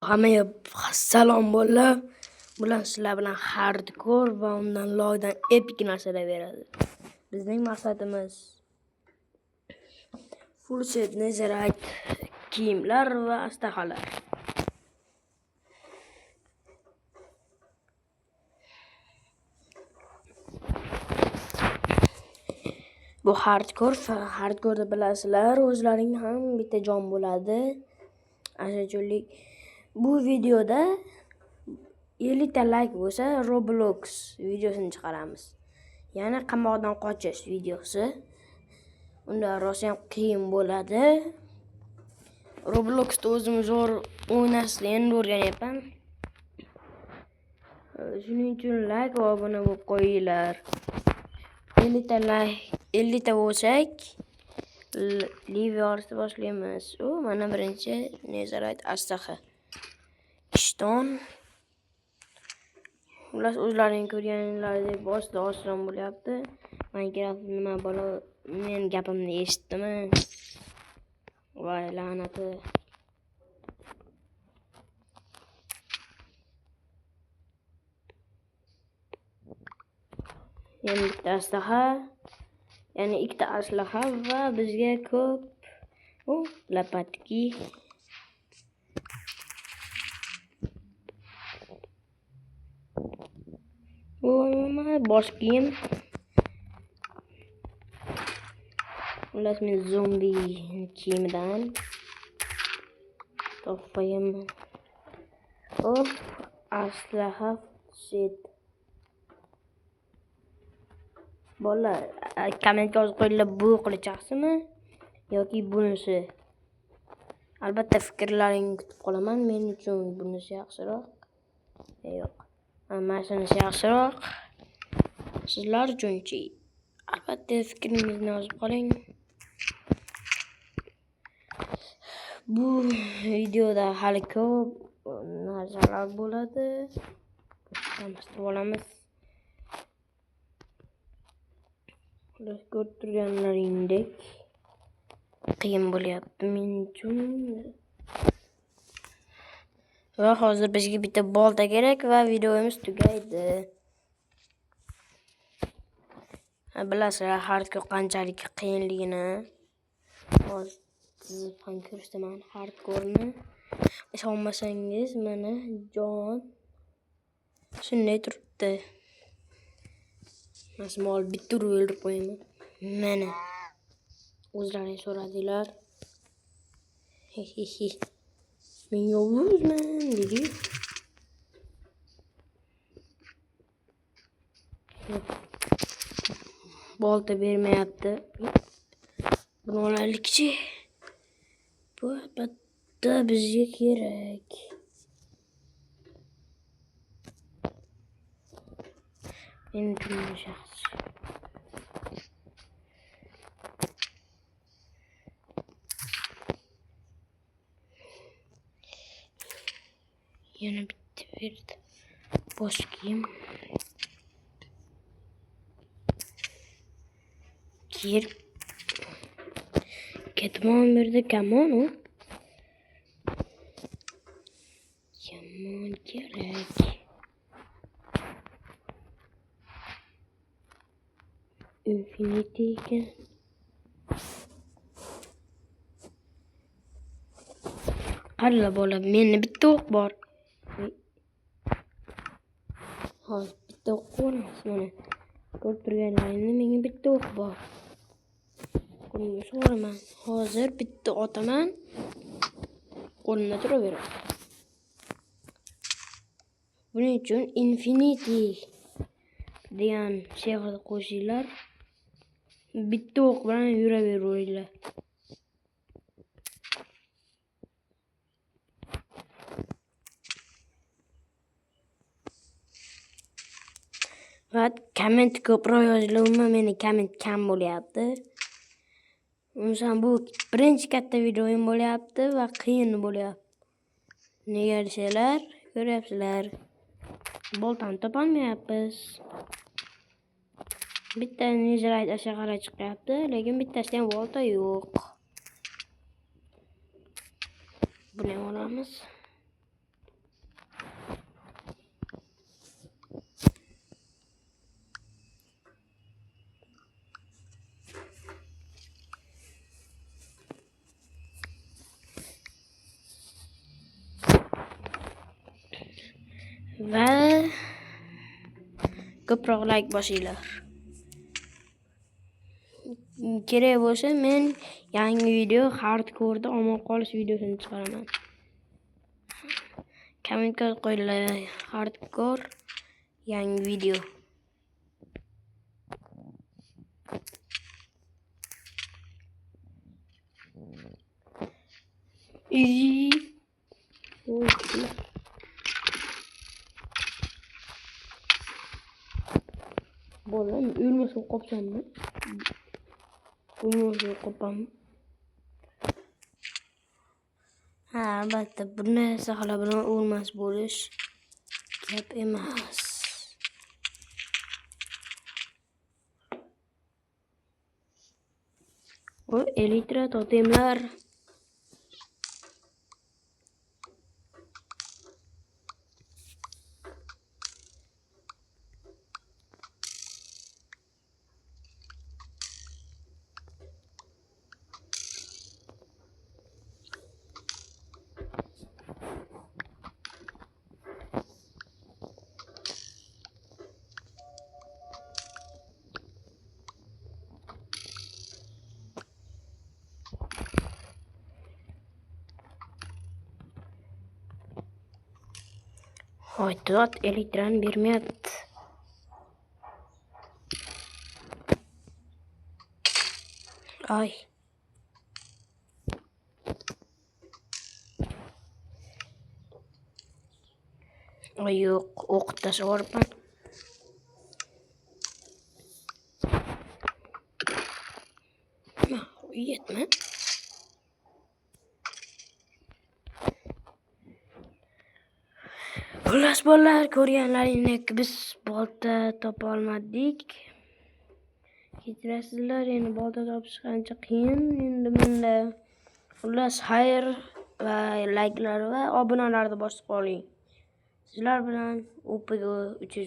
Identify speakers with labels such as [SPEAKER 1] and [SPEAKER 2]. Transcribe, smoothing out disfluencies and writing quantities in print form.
[SPEAKER 1] Hammaga salom bolalar. Bular sizlar bilan hardcore va undan loydan epik narsalar beradi. Bizning maqsadimiz full set nezarayt kiyimlar va astahalar. Bu hardcore bilasizlar, o'zlaring ham bitta jon bo'ladi. Ashunchalik bu videoda 50 ta like bo'lsa Roblox videosini chiqaramiz. Ya'ni qamoqdan qochish videosi. Unda rosa ham qiyin bo'ladi. Robloxda o'zim zo'r o'ynashni endi o'rganyapman. Shuning uchun like va obuna bo'lib qo'yinglar. 50 ta bo'lsak, live yorishni boshlaymiz. Mana birinchi nezarayt astaha. Ishton. Ular o'zlaring ko'rganlaridek boshida oson bo'lyapti. Minecraft nima bo'la, men gapimni eshitdimi? Voy la'nati. Yana bitta aslaha, ya'ni ikkita aslaha va bizga ko'p lapatki. Bosh kiyim. Ular men zombi kiyimidan topayım. Aslaha set. Bolalar, kommentga yozib qo'yinglar, bu qilichaqsimi yoki bunisi. Albatta fikrlaringni kutib qolaman. Men uchun bunisi yaxshiroq. Yo'q. Mana shunisi yaxshiroq. Sizlar uchunchi. Albatta fikringizni yozib qoling. Bu videoda hali ko'p narsalar bo'ladi. Tanishtirib olamiz. Ko'rib turganlaringdek qiyin bo'lyapti men uchun. Va hozir bizga bitta bolta kerak va videomiz tugaydi. Bilasizlar, hardcore qanchalik qiyinligini. Hozir siz ham ko'rsataman hardcore'ni. Ishonmasangiz mana jon shunday turibdi. Masmol bitta urib o'ldirib qo'yaman. Mana. O'zlaring so'radinglar. Men yovuzman dedi. Bolta bermayapti. Buni olaylikchi. Bu albatta bizga kerak. Men uchun shaxs. Yana bitta berdi. Bosh kiyim. Kir. Ketmon berdi, kamon u. Kamon kerak. Infinity ekan. Qara bola, meni bitta o'q bor. Hozir bitta o'q ko'ramiz mana. Ko'rib turganlaringni menga bitta o'q bor. Qo'limga so'raman. Hozir bitta otaman. Qo'limda turaveradi. Buning uchun Infinity degan she'rni qo'shinglar. Bitta o'q bilan yuraveringlar. Va komment ko'proq yozinglar, meni komment kam bo'lyapti. Unsan bu birinchi katta videoim bo'lyapti va qiyin bo'lyapti. Nega desanglar, ko'ryapsizlar. Boltani topolmayapmiz. Bitta nezarayt ashaqara chiqyapti, lekin bittasida ham bolta yo'q. Buni olamiz. va ko'proq like bosinglar. Kerak bo'lsa men yangi video hardcore'da omon qolish videosini chiqaraman. Kommentga qo'yinglar hardcore yangi video. Bolam ölmüsün kopsam mı? Ölmüsün kopam. Ha, albatta bu narsalar bilan o'lmas bo'lish gap emas. O elitra totemlar. Haytat elektron bermayapti. Ay. Ay yo'q, o'qib tashlavorman. Yetma. Xullas bolalar, ko'rganlaringdek biz bolta topa olmadik. Kechirasizlar, endi bolta topish qancha qiyin. Endi bunda xullas xayr va like'lar va obunalarni bosib qoling. Sizlar bilan OPG 300